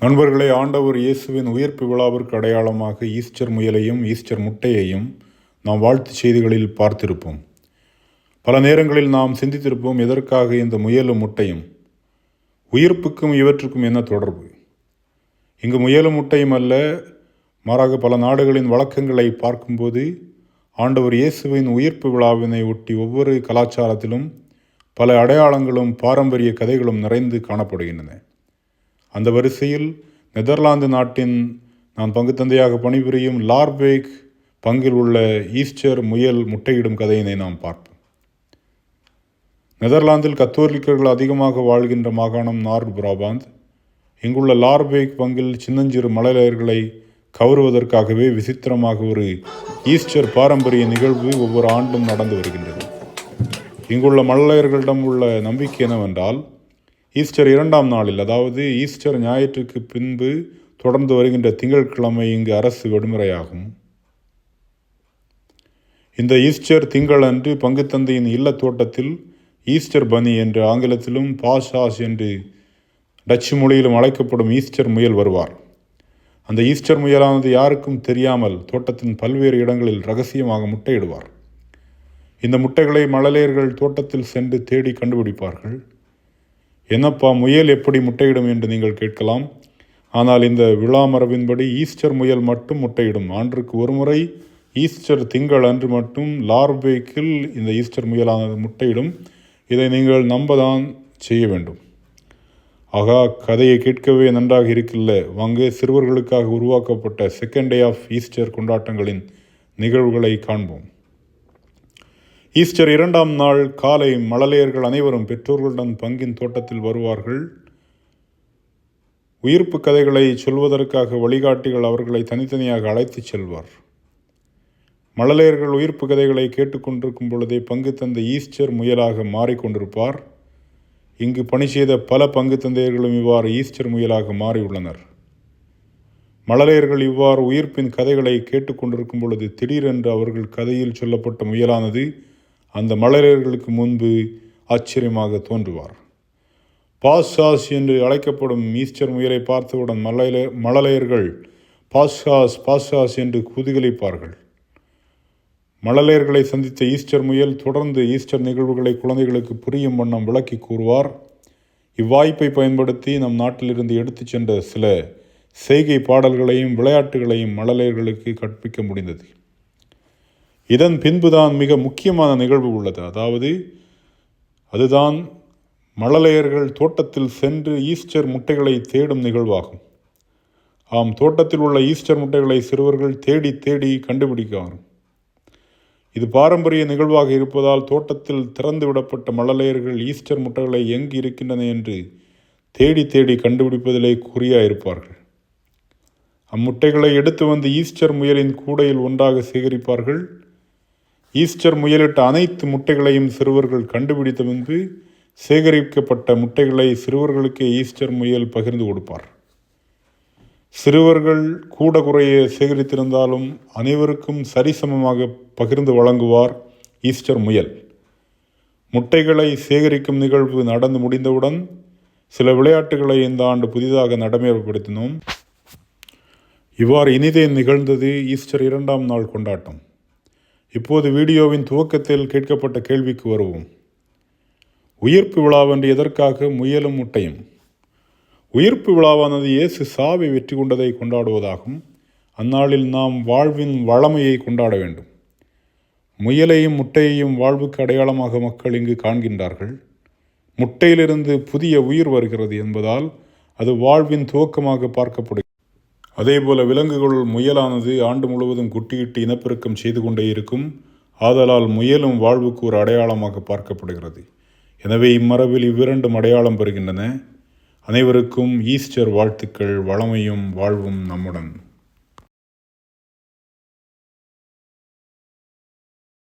நண்பர்களே, ஆண்டவர் இயேசுவின் உயிர்ப்பு விழாவிற்கு அடையாளமாக ஈஸ்டர் முயலையும் ஈஸ்டர் முட்டையையும் நாம் வாழ்த்து செய்திகளில் பார்த்திருப்போம். பல நேரங்களில் நாம் சிந்தித்திருப்போம், எதற்காக இந்த முயலும் முட்டையும், உயிர்ப்புக்கும் இவற்றுக்கும் என்ன தொடர்பு? இங்கு முயலும் முட்டையும் அல்ல, மாறாக பல நாடுகளின் வழக்கங்களை பார்க்கும்போது ஆண்டவர் இயேசுவின் உயிர்ப்பு விழாவினை ஒட்டி ஒவ்வொரு கலாச்சாரத்திலும் பல அடையாளங்களும் பாரம்பரிய கதைகளும் நிறைந்து காணப்படுகின்றன. அந்த வரிசையில் நெதர்லாந்து நாட்டின் நான் பங்கு தந்தையாக பணிபுரியும் லார்பேக் பங்கில் உள்ள ஈஸ்டர் முயல் முட்டையிடும் கதையினை நாம் பார்ப்போம். நெதர்லாந்தில் கத்தோலிக்கர்கள் அதிகமாக வாழ்கின்ற மாகாணம் நார்த் பிராபாந்த். இங்குள்ள லார்பேக் பங்கில் சின்னஞ்சிறு மழலையர்களை கவருவதற்காகவே விசித்திரமாக ஒரு ஈஸ்டர் பாரம்பரிய நிகழ்வு ஒவ்வொரு ஆண்டும் நடந்து வருகின்றது. இங்குள்ள மழலையர்களிடம் உள்ள நம்பிக்கை என்னவென்றால், ஈஸ்டர் 2ஆம் நாளில், அதாவது ஈஸ்டர் ஞாயிற்றுக்கு பின்பு தொடர்ந்து வருகின்ற திங்கட்கிழமை இங்கு அரசு விடுமுறையாகும். இந்த ஈஸ்டர் திங்கள் அன்று பங்குத்தந்தையின் இல்ல தோட்டத்தில் ஈஸ்டர் பனி என்று ஆங்கிலத்திலும் பாஷாஸ் என்று டச்சு மொழியிலும் அழைக்கப்படும் ஈஸ்டர் முயல் வருவார். அந்த ஈஸ்டர் முயலானது யாருக்கும் தெரியாமல் தோட்டத்தின் பல்வேறு இடங்களில் ரகசியமாக முட்டையிடுவார். இந்த முட்டைகளை மழலையர்கள் தோட்டத்தில் சென்று தேடி கண்டுபிடிப்பார்கள். என்னப்பா, முயல் எப்படி முட்டையிடும் என்று நீங்கள் கேட்கலாம். ஆனால் இந்த விழா மரபின்படி ஈஸ்டர் முயல் மட்டும் முட்டையிடும். ஆண்டுக்கு ஒரு முறை ஈஸ்டர் திங்கள் அன்று மட்டும் லார்பேக்கில் இந்த ஈஸ்டர் முயலானது முட்டையிடும். இதை நீங்கள் நம்பதான் செய்ய வேண்டும். ஆகா, கதையை கேட்கவே நன்றாக இருக்கில்ல. வாங்க, சிறுவர்களுக்காக உருவாக்கப்பட்ட செகண்ட் டே ஆஃப் ஈஸ்டர் கொண்டாட்டங்களின் நிகழ்வுகளை காண்போம். ஈஸ்டர் 2ஆம் நாள் காலை மழலையர்கள் அனைவரும் பெற்றோர்களுடன் பங்கின் தோட்டத்தில் வருவார்கள். உயிர்ப்பு கதைகளை சொல்வதற்காக வழிகாட்டிகள் அவர்களை தனித்தனியாக அழைத்து செல்வார். மழலையர்கள் உயிர்ப்பு கதைகளை கேட்டுக்கொண்டிருக்கும் பொழுதே பங்கு தந்தை ஈஸ்டர் முயலாக மாறிக்கொண்டிருப்பார். இங்கு பணி செய்த பல பங்கு தந்தையர்களும் இவ்வாறு ஈஸ்டர் முயலாக மாறியுள்ளனர். மழலையர்கள் இவ்வாறு உயிர்ப்பின் கதைகளை கேட்டுக்கொண்டிருக்கும் பொழுது திடீரென்று அவர்கள் கதையில் சொல்லப்பட்ட முயலானது அந்த மழலையர்களுக்கு முன்பு ஆச்சரியமாக தோன்றுவார். பாஷாஸ் என்று அழைக்கப்படும் ஈஸ்டர் முயலை பார்த்தவுடன் மழலையர்கள் பாஷாஸ் பாஷாஸ் என்று குதூகலிப்பார்கள். மழலையர்களை சந்தித்த ஈஸ்டர் முயல் தொடர்ந்து ஈஸ்டர் நிகழ்வுகளை குழந்தைகளுக்கு புரியும் வண்ணம் விளக்கி கூறுவார். இவ்வாய்ப்பை பயன்படுத்தி நம் நாட்டிலிருந்து எடுத்துச் சென்ற சில செய்கை பாடல்களையும் விளையாட்டுகளையும் மழலையர்களுக்கு கற்பிக்க முடிந்தது. இதன் பின்புதான் மிக முக்கியமான நிகழ்வு உள்ளது. அதுதான் மழலையர்கள் தோட்டத்தில் சென்று ஈஸ்டர் முட்டைகளை தேடும் நிகழ்வாகும். ஆம், தோட்டத்தில் உள்ள ஈஸ்டர் முட்டைகளை சிறுவர்கள் தேடி தேடி கண்டுபிடிக்கார். இது பாரம்பரிய நிகழ்வாக இருப்பதால் தோட்டத்தில் திறந்து விடப்பட்ட மழலையர்கள் ஈஸ்டர் முட்டைகளை எங்கு இருக்கின்றன என்று தேடி தேடி கண்டுபிடிப்பதிலே குறியாயிருப்பார்கள். அம்முட்டைகளை எடுத்து வந்து ஈஸ்டர் முயலின் கூடையில் ஒன்றாக சேகரிப்பார்கள். ஈஸ்டர் முயலிட்ட அனைத்து முட்டைகளையும் சிறுவர்கள் கண்டுபிடித்த முன்பு சேகரிக்கப்பட்ட முட்டைகளை சிறுவர்களுக்கு ஈஸ்டர் முயல் பகிர்ந்து கொடுப்பார். சிறுவர்கள் கூட குறைய சேகரித்திருந்தாலும் அனைவருக்கும் சரிசமமாக பகிர்ந்து வழங்குவார் ஈஸ்டர் முயல். முட்டைகளை சேகரிக்கும் நிகழ்வு நடந்து முடிந்தவுடன் சில விளையாட்டுகளை இந்த ஆண்டு புதிதாக நடைமுறைப்படுத்தினோம். இவ்வாறு இனிதே நிகழ்ந்தது ஈஸ்டர் 2ஆம் நாள் கொண்டாட்டம். இப்போது வீடியோவின் துவக்கத்தில் கேட்கப்பட்ட கேள்விக்கு வருவோம். உயிர்ப்பு விழாவென்று எதற்காக முயலும் முட்டையும்? உயிர்ப்பு விழாவானது இயேசு சாவை வெற்றி கொண்டதை கொண்டாடுவதாகும். அந்நாளில் நாம் வாழ்வின் வளமையை கொண்டாட வேண்டும். முயலையும் முட்டையையும் வாழ்வுக்கு அடையாளமாக மக்கள் இங்கு காண்கின்றார்கள். முட்டையிலிருந்து புதிய உயிர் வருகிறது என்பதால் அது வாழ்வின் துவக்கமாக பார்க்கப்படுகிறது. அதேபோல விலங்குகள் முயலானது ஆண்டு முழுவதும் குட்டியிட்டு இனப்பெருக்கம் செய்து கொண்டே இருக்கும். ஆதலால் முயலும் வாழ்வுக்கு ஒரு அடையாளமாக பார்க்கப்படுகிறது. எனவே இம்மரபில் இவ்விரண்டும் அடையாளம் பெறுகின்றன. அனைவருக்கும் ஈஸ்டர் வாழ்த்துக்கள். வளமையும் வாழ்வும் நம்முடன்.